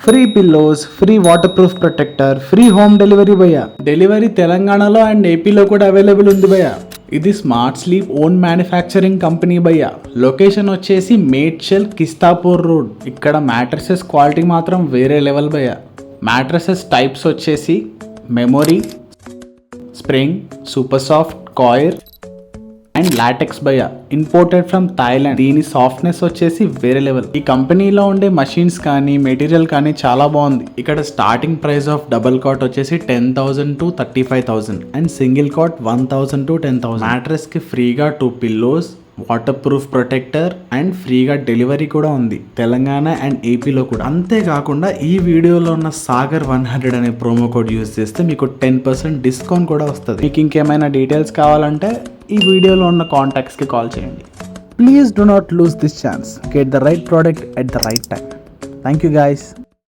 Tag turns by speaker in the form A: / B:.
A: Free pillows, free water proof protector, free home delivery భయ్య. Delivery తెలంగాణలో and ఏపీలో కూడా అవైలబుల్ ఉంది భయ్య. ఇది smart sleep own manufacturing company భయ్య. లొకేషన్ వచ్చేసి మేడ్చల్ కిస్తాపూర్ రోడ్. ఇక్కడ మ్యాట్రసెస్ క్వాలిటీ మాత్రం వేరే లెవెల్ భయ్య. మ్యాట్రసెస్ టైప్స్ వచ్చేసి memory, spring, super soft, coir and latex భయ్య. Imported from Thailand. దీని సాఫ్ట్నెస్ వచ్చేసి వేరే లెవెల్. ఈ కంపెనీలో ఉండే మషిన్స్ కానీ మెటీరియల్ కానీ చాలా బాగుంది. ఇక్కడ starting price of double cot వచ్చేసి 10,000 to 35,000 and single cot 1,000 to 10,000. Mattress కి ఫ్రీగా 2 pillows, water proof protector and ఫ్రీగా డెలివరీ కూడా ఉంది తెలంగాణ అండ్ ఏపీలో కూడా. అంతేకాకుండా ఈ వీడియోలో ఉన్న సాగర్ 100 అనే ప్రోమో కోడ్ యూజ్ చేస్తే మీకు 10% డిస్కౌంట్ కూడా వస్తుంది. మీకు ఇంకేమైనా డీటెయిల్స్ కావాలంటే ఈ వీడియోలో ఉన్న కాంటాక్ట్స్కి కాల్ చేయండి. Please do not lose this chance. Get the right product at the right time. Thank you guys.